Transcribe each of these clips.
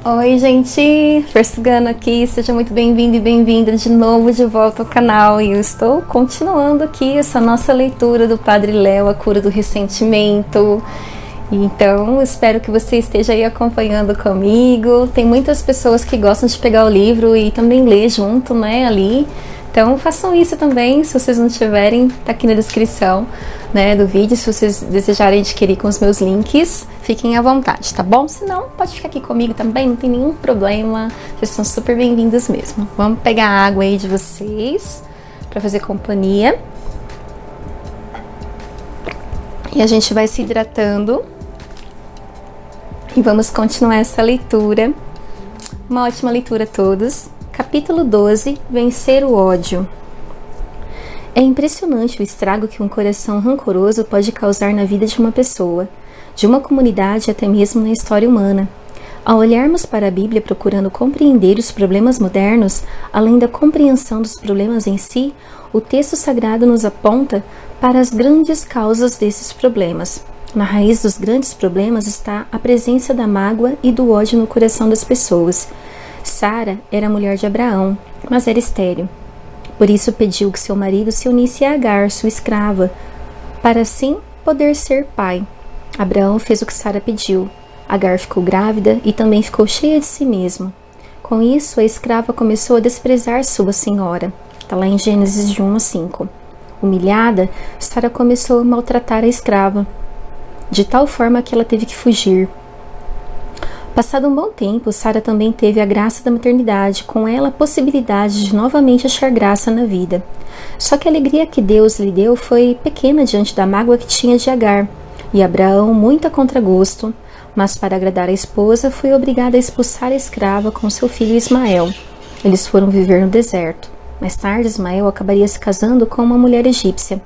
Oi gente, Persugano aqui, seja muito bem-vindo e bem-vinda de novo de volta ao canal. E eu estou continuando aqui essa nossa leitura do Padre Léo, A Cura do Ressentimento. Então, espero que você esteja aí acompanhando comigo. Tem muitas pessoas que gostam de pegar o livro e também ler junto, né, ali. Então, façam isso também, se vocês não tiverem, tá aqui na descrição, né, do vídeo. Se vocês desejarem adquirir com os meus links, fiquem à vontade, tá bom? Se não, pode ficar aqui comigo também, não tem nenhum problema. Vocês são super bem-vindos mesmo. Vamos pegar a água aí de vocês, pra fazer companhia. E a gente vai se hidratando. E vamos continuar essa leitura. Uma ótima leitura a todos. Capítulo 12. Vencer o ódio. É impressionante o estrago que um coração rancoroso pode causar na vida de uma pessoa, de uma comunidade e até mesmo na história humana. Ao olharmos para a Bíblia procurando compreender os problemas modernos, além da compreensão dos problemas em si, o texto sagrado nos aponta para as grandes causas desses problemas. Na raiz dos grandes problemas está a presença da mágoa e do ódio no coração das pessoas. Sara era mulher de Abraão, mas era estéril. Por isso pediu que seu marido se unisse a Agar, sua escrava, para assim poder ser pai. Abraão fez o que Sara pediu. Agar ficou grávida e também ficou cheia de si mesma. Com isso, a escrava começou a desprezar sua senhora. Está lá em Gênesis de 1 a 5. Humilhada, Sara começou a maltratar a escrava, de tal forma que ela teve que fugir. Passado um bom tempo, Sara também teve a graça da maternidade, com ela a possibilidade de novamente achar graça na vida. Só que a alegria que Deus lhe deu foi pequena diante da mágoa que tinha de Agar, e Abraão, muito a contragosto, mas para agradar a esposa, foi obrigado a expulsar a escrava com seu filho Ismael. Eles foram viver no deserto. Mais tarde, Ismael acabaria se casando com uma mulher egípcia.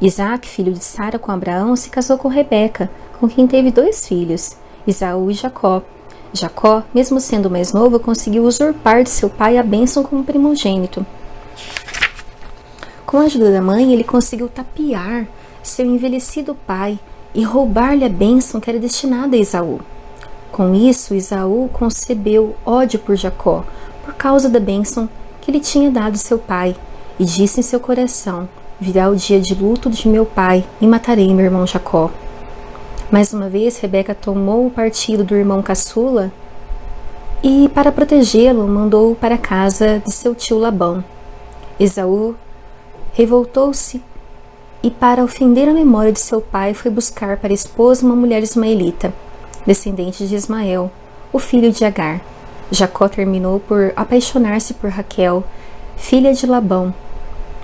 Isaac, filho de Sara com Abraão, se casou com Rebeca, com quem teve 2 filhos, Esaú e Jacó. Jacó, mesmo sendo mais novo, conseguiu usurpar de seu pai a bênção como primogênito. Com a ajuda da mãe, ele conseguiu tapear seu envelhecido pai e roubar-lhe a bênção que era destinada a Esaú. Com isso, Esaú concebeu ódio por Jacó, por causa da bênção que lhe tinha dado seu pai, e disse em seu coração: virá o dia de luto de meu pai e matarei meu irmão Jacó. Mais uma vez, Rebeca tomou o partido do irmão caçula e, para protegê-lo, mandou-o para a casa de seu tio Labão. Esaú revoltou-se e, para ofender a memória de seu pai, foi buscar para esposa uma mulher ismaelita, descendente de Ismael, o filho de Agar. Jacó terminou por apaixonar-se por Raquel, filha de Labão,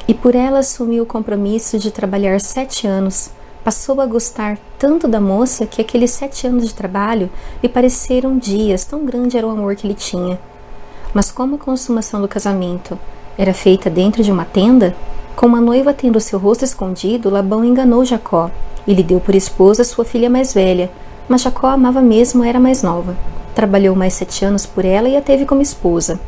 e por ela assumiu o compromisso de trabalhar 7 anos. Passou a gostar tanto da moça que aqueles 7 anos de trabalho lhe pareceram dias, tão grande era o amor que ele tinha. Mas como a consumação do casamento era feita dentro de uma tenda, com a noiva tendo seu rosto escondido, Labão enganou Jacó e lhe deu por esposa sua filha mais velha, mas Jacó amava mesmo era mais nova. Trabalhou mais 7 anos por ela e a teve como esposa.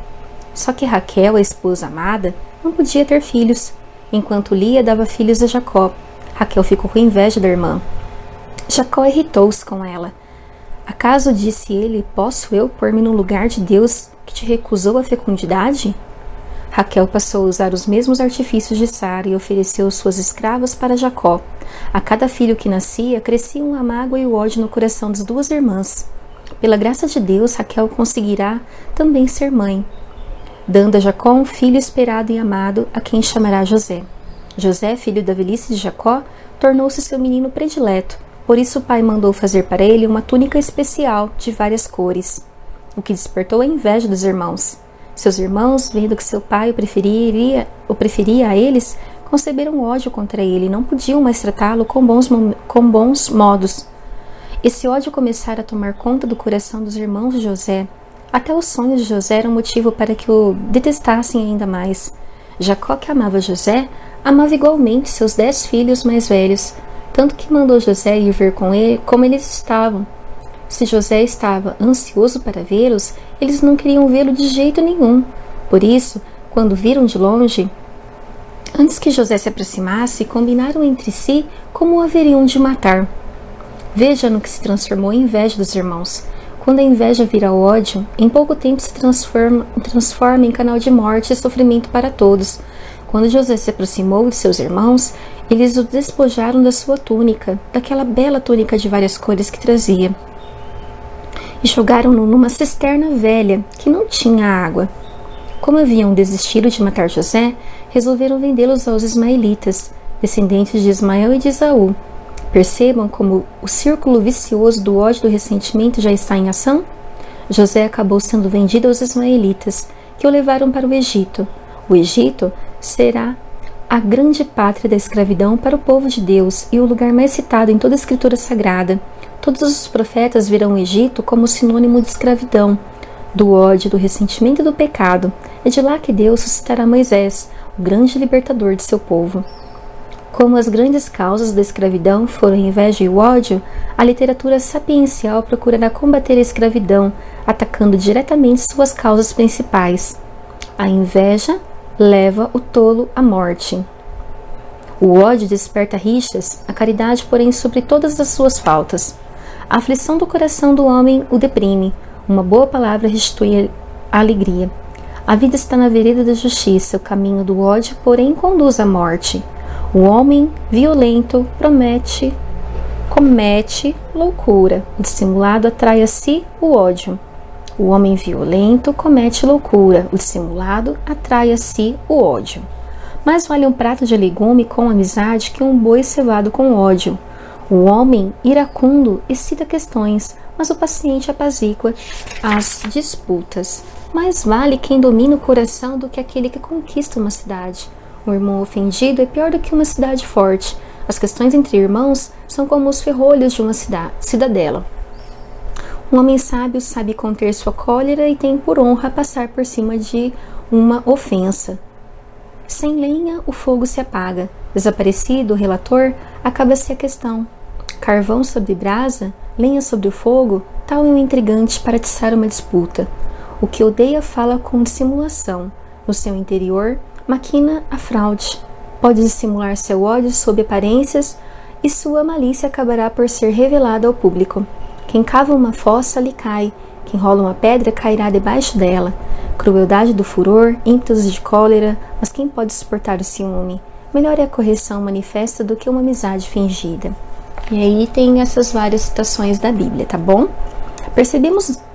Só que Raquel, a esposa amada, não podia ter filhos, enquanto Lia dava filhos a Jacó. Raquel ficou com inveja da irmã. Jacó irritou-se com ela. Acaso, disse ele, posso eu pôr-me no lugar de Deus que te recusou a fecundidade? Raquel passou a usar os mesmos artifícios de Sara e ofereceu suas escravas para Jacó. A cada filho que nascia, cresciam a mágoa e o ódio no coração das 2 irmãs. Pela graça de Deus, Raquel conseguirá também ser mãe, dando a Jacó um filho esperado e amado, a quem chamará José. José, filho da velhice de Jacó, tornou-se seu menino predileto, por isso o pai mandou fazer para ele uma túnica especial de várias cores, o que despertou a inveja dos irmãos. Seus irmãos, vendo que seu pai o preferia a eles, conceberam ódio contra ele e não podiam mais tratá-lo com bons modos. Esse ódio começara a tomar conta do coração dos irmãos de José. Até os sonhos de José eram motivo para que o detestassem ainda mais. Jacó, que amava José, amava igualmente seus 10 filhos mais velhos, tanto que mandou José ir ver com ele como eles estavam. Se José estava ansioso para vê-los, eles não queriam vê-lo de jeito nenhum. Por isso, quando viram de longe, antes que José se aproximasse, combinaram entre si como o haveriam de matar. Veja no que se transformou a inveja dos irmãos. Quando a inveja vira ódio, em pouco tempo se transforma em canal de morte e sofrimento para todos. Quando José se aproximou de seus irmãos, eles o despojaram da sua túnica, daquela bela túnica de várias cores que trazia, e jogaram-no numa cisterna velha que não tinha água. Como haviam desistido de matar José, resolveram vendê-los aos ismaelitas, descendentes de Ismael e de Esaú. Percebam como o círculo vicioso do ódio e do ressentimento já está em ação? José acabou sendo vendido aos ismaelitas, que o levaram para o Egito. O Egito será a grande pátria da escravidão para o povo de Deus e o lugar mais citado em toda a Escritura Sagrada. Todos os profetas viram o Egito como sinônimo de escravidão, do ódio, do ressentimento e do pecado. É de lá que Deus suscitará Moisés, o grande libertador de seu povo. Como as grandes causas da escravidão foram a inveja e o ódio, a literatura sapiencial procurará combater a escravidão, atacando diretamente suas causas principais. A inveja leva o tolo à morte. O ódio desperta rixas, a caridade, porém, supre todas as suas faltas. A aflição do coração do homem o deprime, uma boa palavra restitui a alegria. A vida está na vereda da justiça, o caminho do ódio, porém, conduz à morte. O homem violento comete loucura, o dissimulado atrai a si o ódio. O homem violento comete loucura, o dissimulado atrai a si o ódio. Mais vale um prato de legume com amizade que um boi cevado com ódio. O homem iracundo excita questões, mas o paciente apazigua as disputas. Mais vale quem domina o coração do que aquele que conquista uma cidade. Um irmão ofendido é pior do que uma cidade forte. As questões entre irmãos são como os ferrolhos de uma cidadela. Um homem sábio sabe conter sua cólera e tem por honra passar por cima de uma ofensa. Sem lenha, o fogo se apaga. Desaparecido o relator, acaba-se a questão. Carvão sobre brasa, lenha sobre o fogo, tal é um intrigante para atiçar uma disputa. O que odeia fala com dissimulação. No seu interior, maquina a fraude. Pode dissimular seu ódio sob aparências e sua malícia acabará por ser revelada ao público. Quem cava uma fossa lhe cai, quem rola uma pedra cairá debaixo dela. Crueldade do furor, ímpetos de cólera, mas quem pode suportar o ciúme? Melhor é a correção manifesta do que uma amizade fingida. E aí tem essas várias citações da Bíblia, tá bom?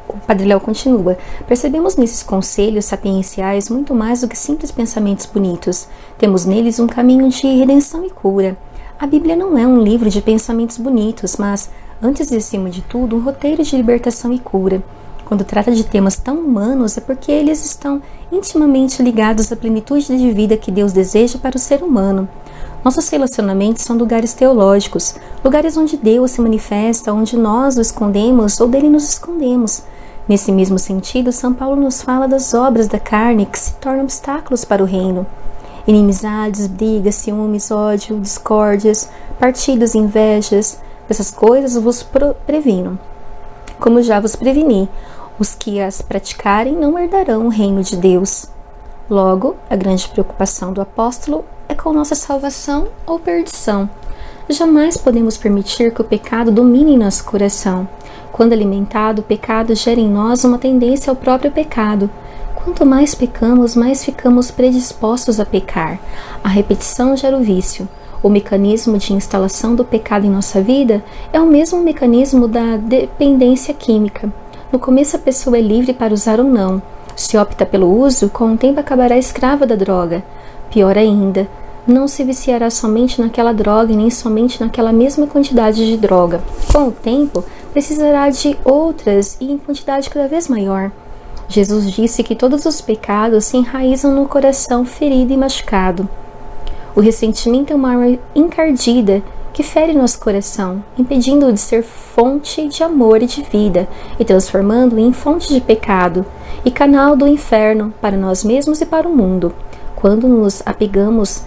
O Padre Léo continua, percebemos nesses conselhos sapienciais muito mais do que simples pensamentos bonitos. Temos neles um caminho de redenção e cura. A Bíblia não é um livro de pensamentos bonitos, mas, antes e acima de tudo, um roteiro de libertação e cura. Quando trata de temas tão humanos, é porque eles estão intimamente ligados à plenitude de vida que Deus deseja para o ser humano. Nossos relacionamentos são lugares teológicos, lugares onde Deus se manifesta, onde nós o escondemos ou dele nos escondemos. Nesse mesmo sentido, São Paulo nos fala das obras da carne que se tornam obstáculos para o reino. Inimizades, brigas, ciúmes, ódio, discórdias, partidas, invejas, dessas coisas vos previno. Como já vos preveni, os que as praticarem não herdarão o reino de Deus. Logo, a grande preocupação do apóstolo é com nossa salvação ou perdição. Jamais podemos permitir que o pecado domine nosso coração. Quando alimentado, o pecado gera em nós uma tendência ao próprio pecado. Quanto mais pecamos, mais ficamos predispostos a pecar. A repetição gera o vício. O mecanismo de instalação do pecado em nossa vida é o mesmo mecanismo da dependência química. No começo a pessoa é livre para usar ou não. Se opta pelo uso, com o tempo acabará escrava da droga. Pior ainda, não se viciará somente naquela droga e nem somente naquela mesma quantidade de droga. Com o tempo, precisará de outras e em quantidade cada vez maior. Jesus disse que todos os pecados se enraizam no coração ferido e machucado. O ressentimento é uma arma encardida que fere nosso coração, impedindo-o de ser fonte de amor e de vida, e transformando-o em fonte de pecado e canal do inferno para nós mesmos e para o mundo. Quando nos apegamos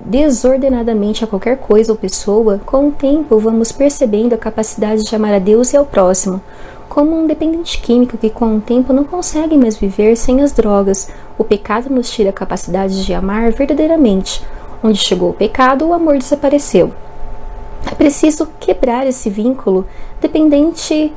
desordenadamente a qualquer coisa ou pessoa, com o tempo vamos percebendo a capacidade de amar a Deus e ao próximo, como um dependente químico que com o tempo não consegue mais viver sem as drogas. O pecado nos tira a capacidade de amar verdadeiramente. Onde chegou o pecado, o amor desapareceu. É preciso quebrar esse vínculo dependente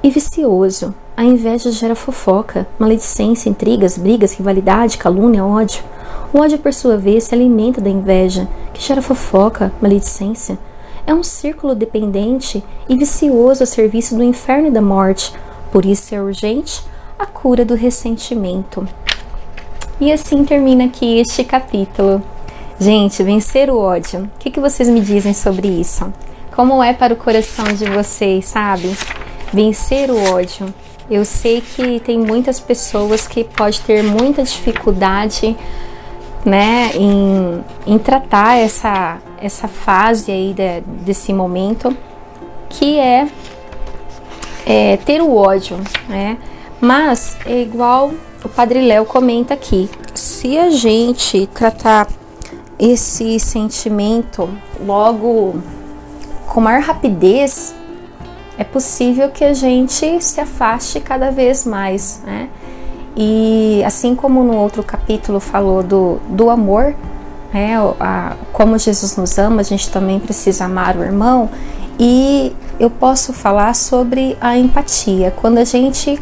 e vicioso. A inveja gera fofoca, maledicência, intrigas, brigas, rivalidade, calúnia, ódio. O ódio, por sua vez, se alimenta da inveja, que gera fofoca, maledicência. É um círculo dependente e vicioso a serviço do inferno e da morte. Por isso é urgente a cura do ressentimento. E assim termina aqui este capítulo. Gente, vencer o ódio. O que vocês me dizem sobre isso? Como é para o coração de vocês, sabe? Vencer o ódio. Eu sei que tem muitas pessoas que podem ter muita dificuldade, né, em tratar essa fase aí desse momento, que é ter o ódio, né? Mas é igual o Padre Léo comenta aqui, se a gente tratar esse sentimento logo com maior rapidez, é possível que a gente se afaste cada vez mais, né? E assim como no outro capítulo falou do amor, né? Como Jesus nos ama, a gente também precisa amar o irmão. E eu posso falar sobre a empatia. Quando a gente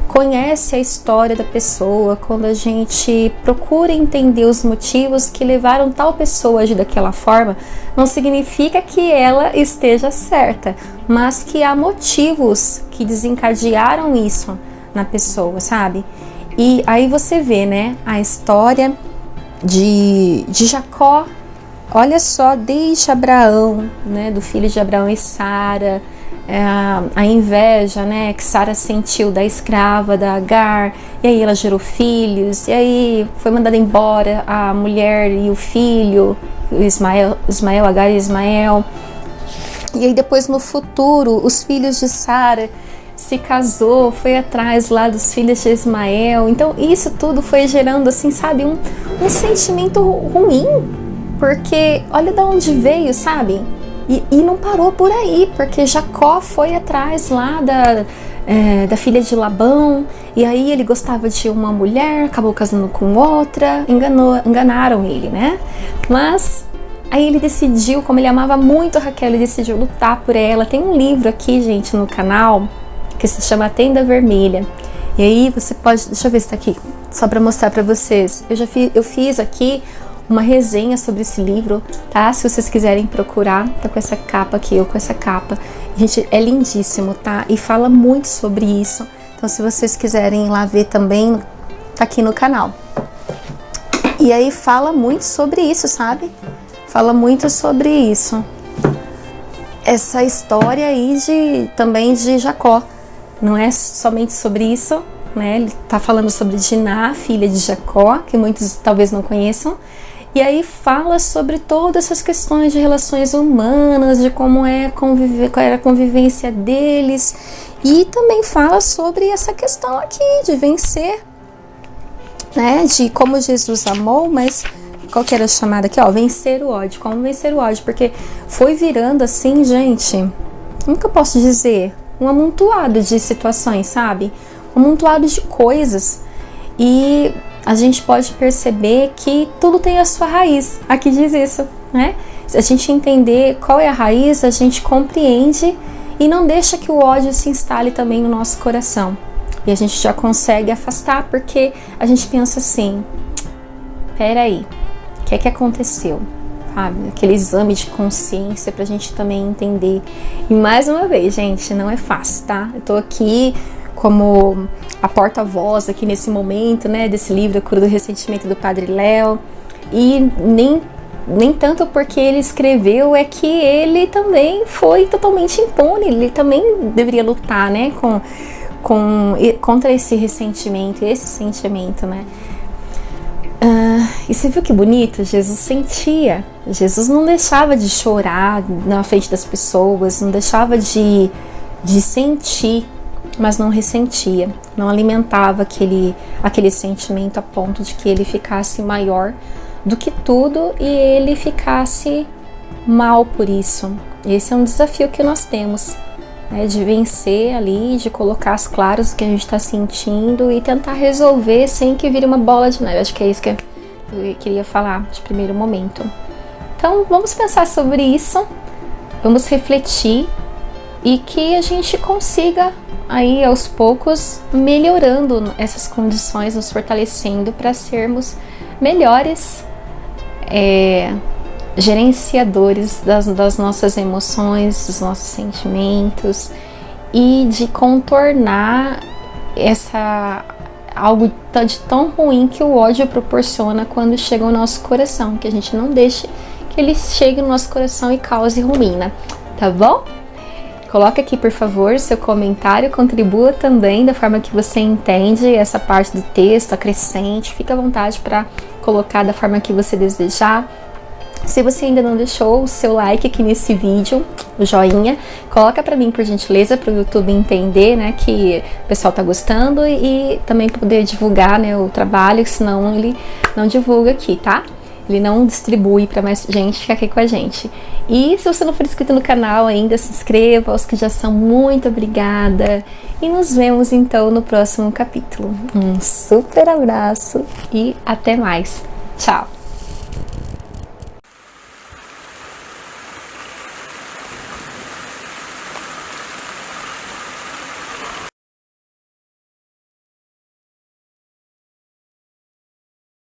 conhece a história da pessoa, quando a gente procura entender os motivos que levaram tal pessoa a agir daquela forma, não significa que ela esteja certa, mas que há motivos que desencadearam isso na pessoa, sabe? E aí você vê, né, a história de Jacó, olha só, desde Abraão, né, do filho de Abraão e Sara, a inveja, né, que Sara sentiu da escrava, da Agar, e aí ela gerou filhos, e aí foi mandada embora a mulher e o filho, Ismael, Agar e Ismael, e aí depois no futuro, os filhos de Sara se casou, foi atrás lá dos filhos de Ismael, então isso tudo foi gerando, assim, sabe, um sentimento ruim, porque olha de onde veio, sabe? E não parou por aí, porque Jacó foi atrás lá da filha de Labão, e aí ele gostava de uma mulher, acabou casando com outra, enganaram ele, né? Mas aí ele decidiu, como ele amava muito a Raquel, ele decidiu lutar por ela. Tem um livro aqui, gente, no canal, que se chama Tenda Vermelha. E aí você pode, deixa eu ver se tá aqui, só para mostrar para vocês. Eu fiz aqui uma resenha sobre esse livro, tá? Se vocês quiserem procurar, tá com essa capa aqui, ou com essa capa. Gente, é lindíssimo, tá? E fala muito sobre isso. Então, se vocês quiserem ir lá ver também, tá aqui no canal. E aí fala muito sobre isso, sabe? Fala muito sobre isso. Essa história aí também de Jacó. Não é somente sobre isso, né? Ele tá falando sobre Diná, filha de Jacó, que muitos talvez não conheçam. E aí fala sobre todas essas questões de relações humanas, de como é conviver, qual era a convivência deles. E também fala sobre essa questão aqui de vencer, né? De como Jesus amou, mas qual que era a chamada aqui? Ó, vencer o ódio. Como vencer o ódio? Porque foi virando assim, gente, como que eu posso dizer? Um amontoado de situações, sabe? Um amontoado de coisas. E a gente pode perceber que tudo tem a sua raiz. Aqui diz isso, né? Se a gente entender qual é a raiz, a gente compreende e não deixa que o ódio se instale também no nosso coração. E a gente já consegue afastar, porque a gente pensa assim, peraí, o que é que aconteceu? Sabe? Aquele exame de consciência pra gente também entender. E mais uma vez, gente, não é fácil, tá? Eu tô aqui como a porta-voz aqui nesse momento, né, desse livro A Cura do Ressentimento do Padre Léo, e nem tanto porque ele escreveu, é que ele também foi totalmente impune, ele também deveria lutar, né, contra esse ressentimento, esse sentimento, né. E você viu que bonito? Jesus sentia, Jesus não deixava de chorar na frente das pessoas, não deixava de sentir, mas não ressentia, não alimentava aquele sentimento a ponto de que ele ficasse maior do que tudo e ele ficasse mal por isso. Esse é um desafio que nós temos, né, de vencer ali, de colocar as claras o que a gente está sentindo e tentar resolver sem que vire uma bola de neve. Acho que é isso que eu queria falar de primeiro momento. Então vamos pensar sobre isso, vamos refletir e que a gente consiga aí aos poucos melhorando essas condições, nos fortalecendo para sermos melhores gerenciadores das nossas emoções, dos nossos sentimentos, e de contornar algo de tão ruim que o ódio proporciona quando chega ao nosso coração, que a gente não deixe que ele chegue no nosso coração e cause ruína, tá bom? Coloca aqui, por favor, seu comentário, contribua também da forma que você entende essa parte do texto, acrescente, fica à vontade para colocar da forma que você desejar. Se você ainda não deixou o seu like aqui nesse vídeo, o joinha, coloca para mim, por gentileza, para o YouTube entender, né, que o pessoal tá gostando e também poder divulgar, né, o trabalho, senão ele não divulga aqui, tá? Ele não distribui para mais gente ficar aqui com a gente. E se você não for inscrito no canal ainda, se inscreva. Aos que já são, muito obrigada. E nos vemos então no próximo capítulo. Um super abraço e até mais. Tchau!